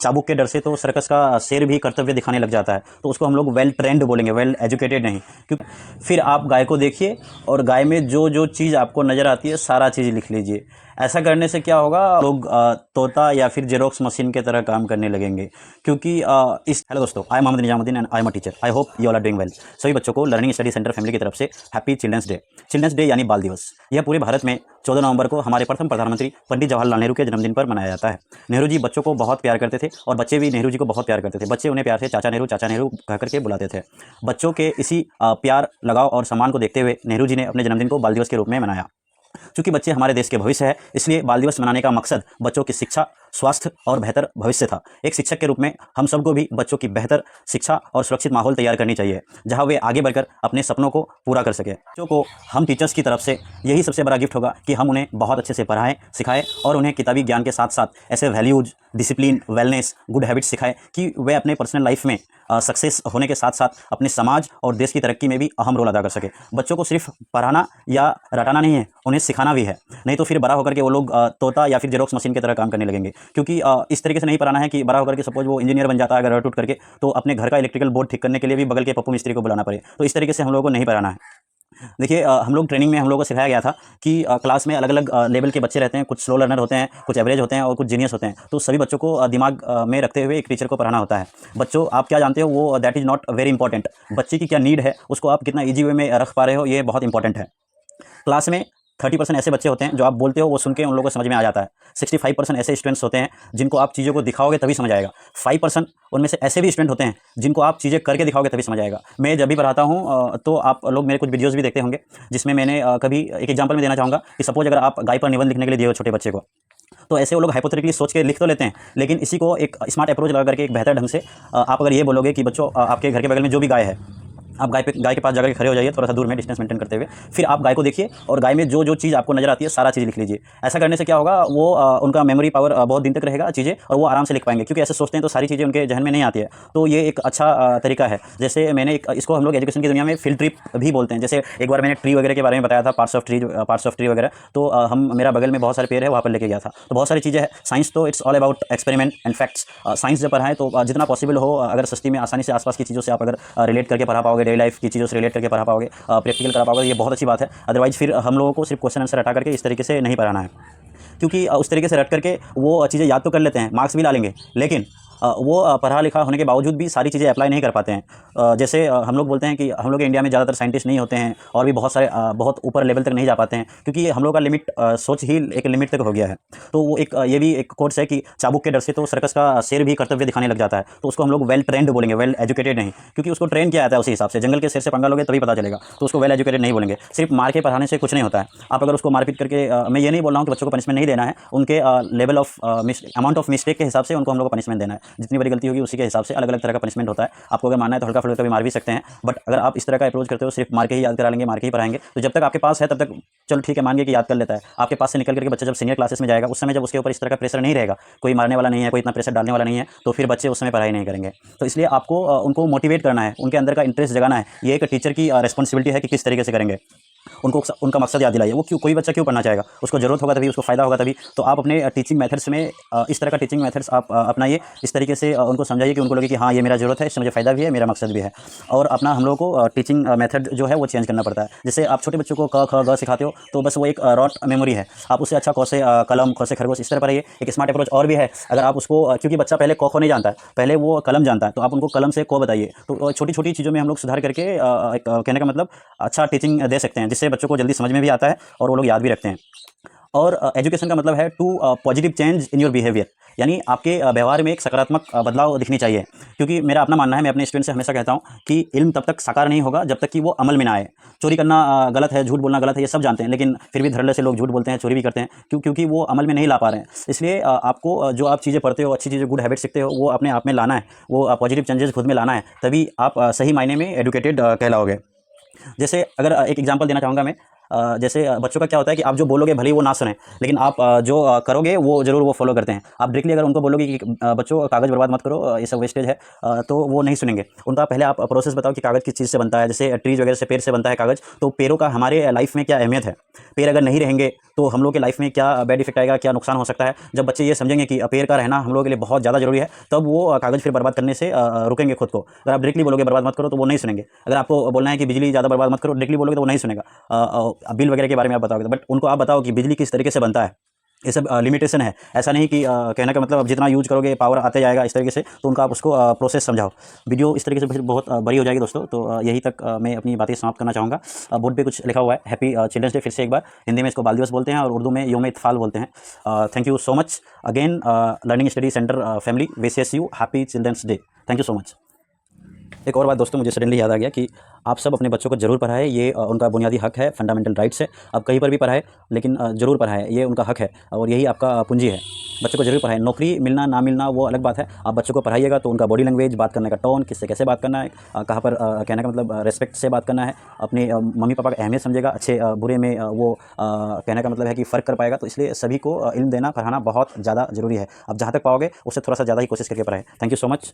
चाबुक के डर से तो सर्कस का शेर भी कर्तव्य दिखाने लग जाता है, तो उसको हम लोग वेल ट्रेंड बोलेंगे, वेल एजुकेटेड नहीं। क्योंकि फिर आप गाय को देखिए और गाय में जो जो चीज़ आपको नज़र आती है सारा चीज़ लिख लीजिए। ऐसा करने से क्या होगा, लोग तोता या फिर जेरोक्स मशीन की तरह काम करने लगेंगे। क्योंकि इस हेलो दोस्तों, I am Mohammad Nizamuddin and I am a teacher. I hope you all are doing well. सभी बच्चों को लर्निंग स्टडी सेंटर फैमिली की तरफ से happy children's day. Children's day यानी बाल दिवस, यह पूरे भारत में 14 नवंबर को हमारे प्रथम प्रधानमंत्री पंडित जवाहरलाल नेहरू के जन्मदिन पर मनाया जाता है। नेहरू जी बच्चों को बहुत प्यार करते थे और बच्चे भी नेहरू जी को बहुत प्यार करते थे। बच्चे उन्हें प्यार से चाचा नेहरू कह करके बुलाते थे। बच्चों के इसी प्यार, लगाव और सम्मान को देखते हुए नेहरू जी ने अपने जन्मदिन को बाल दिवस के रूप में मनाया। चूंकि बच्चे हमारे देश के भविष्य है, इसलिए बाल दिवस मनाने का मकसद बच्चों की शिक्षा, स्वास्थ्य और बेहतर भविष्य था। एक शिक्षक के रूप में हम सबको भी बच्चों की बेहतर शिक्षा और सुरक्षित माहौल तैयार करनी चाहिए, जहां वे आगे बढ़कर अपने सपनों को पूरा कर सके। बच्चों को हम टीचर्स की तरफ से यही सबसे बड़ा गिफ्ट होगा कि हम उन्हें बहुत अच्छे से पढ़ाएं, सिखाएं और उन्हें किताबी ज्ञान के साथ साथ ऐसे values, discipline, wellness, good habits सिखाएं कि वे अपने पर्सनल लाइफ में सक्सेस होने के साथ साथ अपने समाज और देश की तरक्की में भी अहम रोल अदा कर सके। बच्चों को सिर्फ पढ़ाना या रटाना नहीं है, उन्हें सिखाना भी है। नहीं तो फिर बड़ा होकर के वो लोग तोता या फिर जेरोक्स मशीन की तरह काम करने लगेंगे। क्योंकि इस तरीके से नहीं पढ़ाना है कि बड़ा होकर के सपोज वो इंजीनियर बन जाता है अगर रट उठ करके, तो अपने घर का इलेक्ट्रिकल बोर्ड ठीक करने के लिए भी बगल के पप्पू मिस्त्री को बुलाना पड़े। तो इस तरीके से हम लोगों को नहीं पढ़ाना है। देखिए, हम लोग ट्रेनिंग में हम लोगों को सिखाया गया था कि क्लास में अलग अलग लेवल के बच्चे रहते हैं। कुछ स्लो लर्नर होते हैं, कुछ एवरेज होते हैं और कुछ जीनियस होते हैं। तो सभी बच्चों को दिमाग में रखते हुए एक टीचर को पढ़ाना होता है। बच्चों, आप क्या जानते हो वो that is not very important. बच्चे की क्या नीड है उसको आप कितना ईजी वे में रख पा रहे हो, ये बहुत इंपॉर्टेंट है। क्लास में 30% ऐसे बच्चे होते हैं जो आप बोलते हो वो सुन के उन लोगों को समझ में आ जाता है। 65% ऐसे स्टूडेंट्स होते हैं जिनको आप चीज़ों को दिखाओगे तभी समझ आएगा। 5% उनमें से ऐसे भी स्टूडेंट होते हैं जिनको आप चीज़ें करके दिखाओगे तभी समझ आएगा। मैं जब भी पढ़ाता हूँ तो आप लोग मेरे कुछ वीडियोज़ भी देखते होंगे, जिसमें मैंने कभी एक एग्जाम्पल में देना चाहूँगा कि सपोज अगर आप गाय पर निबंध लिखने के लिए दिए हो छोटे बच्चे को, तो ऐसे वो लोग हाइपोथेटिकली सोच के लिख तो लेते हैं, लेकिन इसी को एक स्मार्ट अप्रोच लगा करके एक बेहतर ढंग से आप अगर ये बोलोगे कि बच्चों आपके घर के बगल में जो भी गाय है, आप गाय के पास जाकर खड़े हो जाइए, थोड़ा सा दूर में डिस्टेंस मेंटेन करते हुए। फिर आप गाय को देखिए और गाय में जो जो चीज़ आपको नजर आती है सारा चीज़ लिख लीजिए। ऐसा करने से क्या होगा, वो उनका मेमोरी पावर बहुत दिन तक रहेगा चीज़ें, और वो आराम से लिख पाएंगे। क्योंकि ऐसे सोचते हैं तो सारी चीज़ें उनके जहन में नहीं आती है। तो ये एक अच्छा तरीका है। जैसे मैंने इसको हम लोग एजुकेशन की दुनिया में फील्ड ट्रिप भी बोलते हैं। जैसे एक बार मैंने ट्री वगैरह के बारे में बताया था, पार्ट्स ऑफ ट्री वगैरह। तो हम मेरा बगल में बहुत सारे पेड़ है, वहाँ पर लेके गया था। तो बहुत सारी चीज़ें हैं। साइंस तो it's all about experiment and facts. Science जब पढ़ाएं तो जितना पॉसिबल हो, अगर सस्ती में आसानी से आसपास की चीज़ों से आप अगर रिलेट करके पढ़ा पाओगे, डेली लाइफ की चीज़ों से रिलेट करके पढ़ा पाओगे, प्रैक्टिकल करा पाओगे, ये बहुत अच्छी बात है। अदरवाइज फिर हम लोगों को सिर्फ क्वेश्चन आंसर हटा करके इस तरीके से नहीं पढ़ाना है। क्योंकि उस तरीके से रट करके वो चीज़ें याद तो कर लेते हैं, मार्क्स भी ला लेंगे, लेकिन वो पढ़ा लिखा होने के बावजूद भी सारी चीज़ें अप्लाई नहीं कर पाते हैं। जैसे हम लोग बोलते हैं कि हम लोग इंडिया में ज़्यादातर साइंटिस्ट नहीं होते हैं और भी बहुत सारे बहुत ऊपर लेवल तक नहीं जा पाते हैं, क्योंकि हम लोग का लिमिट सोच ही एक लिमिट तक हो गया है। तो वो एक ये भी एक कोर्स है कि चाबुक के डर से तो सर्कस का शेर भी कर्तव्य दिखाने लग जाता है। तो उसको हम लोग वेल ट्रेंड बोलेंगे, वेल एजुकेटेड नहीं। क्योंकि उसको ट्रेन किया जाता है उसी हिसाब से। जंगल के शेर से पंगा लोगे तभी पता चलेगा, तो उसको वेल एजुकेटेड नहीं बोलेंगे। सिर्फ मार के पढ़ाने से कुछ नहीं होता है। आप अगर उसको मारपीट करके, मैं ये नहीं बोल रहा हूँ कि बच्चों को पनिशमेंट नहीं देना है, उनके level of amount of mistake के हिसाब से उनको हम लोग को पनिशमेंट देना है। जितनी बड़ी गलती होगी उसी के हिसाब से अलग अलग तरह का पनिशमेंट होता है। आपको अगर मानना है तो हल्का फुल्का भी मार भी सकते हैं, बट अगर आप इस तरह का अप्रोच करते हो, सिर्फ मार के ही याद करा लेंगे, मार के ही पढ़ाएंगे, तो जब तक आपके पास है तब तक चलो ठीक है, मान गए कि याद कर लेता है। आपके पास से निकल करके बच्चा जब सीनियर क्लासेस में जाएगा, उस समय जब उसके ऊपर इस तरह का प्रेशर नहीं रहेगा, कोई मारने वाला नहीं है, कोई इतना प्रेशर डालने वाला नहीं है, तो फिर बच्चे उस समय पढ़ाई नहीं करेंगे। तो इसलिए आपको उनको मोटिवेट करना है, उनके अंदर का इंटरेस्ट जगाना है। ये एक टीचर की रिस्पॉन्सिबिलिटी है कि किस तरीके से करेंगे। उनको उनका मकसद याद दिलाइए। वो क्यों, कोई बच्चा क्यों पढ़ना चाहेगा, उसको जरूरत होगा तभी, उसको फ़ायदा होगा तभी। तो आप अपने टीचिंग मेथड्स में इस तरह का टीचिंग मेथड्स आप अपनाइए। इस तरीके से उनको समझाइए कि उनको लगे कि हाँ ये मेरा ज़रूरत है, इससे मुझे फ़ायदा भी है, मेरा मकसद भी है। और अपना हम लोग को टीचिंग मेथड जो है वो चेंज करना पड़ता है। जैसे आप छोटे बच्चों को क ख ग सिखाते हो तो बस वो एक रॉट मेमोरी है। आप उससे अच्छा क से कलम, ख से खरगोश, इस तरह पढ़ाइए। एक स्मार्ट अप्रोच और भी है। अगर आप उसको, क्योंकि बच्चा पहले क ख नहीं जानता है, पहले वो कलम जानता है, तो आप उनको कलम से क बताइए। तो छोटी छोटी चीज़ों में हम लोग सुधार करके कहने का मतलब अच्छा टीचिंग दे सकते हैं, जिससे बच्चों को जल्दी समझ में भी आता है और वो लोग याद भी रखते हैं। और एजुकेशन का मतलब है to positive change in your behaviour, यानी आपके व्यवहार में एक सकारात्मक बदलाव दिखनी चाहिए। क्योंकि मेरा अपना मानना है, मैं अपने स्टूडेंट से हमेशा कहता हूँ कि इल्म तब तक साकार नहीं होगा जब तक कि वो अमल में ना आए। चोरी करना गलत है, झूठ बोलना गलत है, ये सब जानते हैं, लेकिन फिर भी धड़ल्ले से लोग झूठ बोलते हैं, चोरी भी करते हैं, क्योंकि वो अमल में नहीं ला पा रहे हैं। इसलिए आपको जो आप चीज़ें पढ़ते हो, अच्छी चीज़ें, गुड हैबिट सीखते हो, वो अपने आप में लाना है, वो पॉजिटिव चेंजेस खुद में लाना है, तभी आप सही मायने में एडुकेटेड कहलाओगे। जैसे अगर एक एग्जांपल देना चाहूँगा मैं, जैसे बच्चों का क्या होता है कि आप जो बोलोगे भले ही वो ना सुने, लेकिन आप जो करोगे वो ज़रूर वो फॉलो करते हैं। आप डायरेक्टली अगर उनको बोलोगे कि बच्चों कागज़ बर्बाद मत करो, ये सब वेस्टेज है, तो वो नहीं सुनेंगे। उनका पहले आप प्रोसेस बताओ कि कागज़ किस चीज़ से बनता है। जैसे ट्रीज वगैरह से, पेड़ से बनता है कागज़, तो पेड़ों का हमारे लाइफ में क्या अहमियत है। पेड़ अगर नहीं रहेंगे तो हम लोग के लाइफ में क्या बैड इफेक्ट आएगा, क्या नुकसान हो सकता है। जब बच्चे ये समझेंगे कि पेड़ का रहना हम लोगों के लिए बहुत ज़्यादा जरूरी है, तब वो कागज़ फिर बर्बाद करने से रुकेंगे खुद को। अगर आप डायरेक्टली बोलोगे बर्बाद मत करो तो वो नहीं सुनेंगे। अगर आपको बोलना है कि बिजली ज़्यादा बर्बाद मत करो, डायरेक्टली बोलोगे तो वो नहीं सुनेगा। बिल वगैरह के बारे में आप बताओगे, बट उनको आप बताओ कि बिजली किस तरीके से बनता है, ये सब लिमिटेशन है। ऐसा नहीं कि कहने का मतलब अब जितना यूज करोगे पावर आते जाएगा इस तरीके से, तो उनका आप उसको प्रोसेस समझाओ। वीडियो इस तरीके से फिर बहुत बड़ी हो जाएगी दोस्तों, तो यही तक मैं अपनी बातें समाप्त करना चाहूँगा। बोर्ड पे कुछ लिखा हुआ है, हैप्पी चिल्ड्रंस डे। फिर से एक बार, हिंदी में इसको बाल दिवस बोलते हैं और उर्दू में योम इत्फाल बोलते हैं। Thank you so much again, learning study centre family wishes you happy children's day. Thank you so much. एक और बात दोस्तों, मुझे सडनली याद आ गया कि आप सब अपने बच्चों को ज़रूर पढ़ाएं, ये उनका बुनियादी हक है, फंडामेंटल राइट्स है। आप कहीं पर भी पढ़ाएं, लेकिन ज़रूर पढ़ाएं, ये उनका हक है और यही आपका पूंजी है। बच्चों को ज़रूर पढ़ाएं। नौकरी मिलना ना मिलना वो अलग बात है, आप बच्चों को पढ़ाइएगा तो उनका बॉडी लैंग्वेज, बात करने का टोन, किससे कैसे बात करना है, कहाँ पर कहने का मतलब रेस्पेक्ट से बात करना है, अपने मम्मी पापा का अहमियत समझेगा, अच्छे बुरे में वो कहने का मतलब है कि फ़र्क कर पाएगा। तो इसलिए सभी को इल्म देना, पढ़ाना बहुत ज़्यादा ज़रूरी है। आप जहाँ तक पाओगे उससे थोड़ा सा ज़्यादा ही कोशिश करके पढ़ाएं। Thank you so much.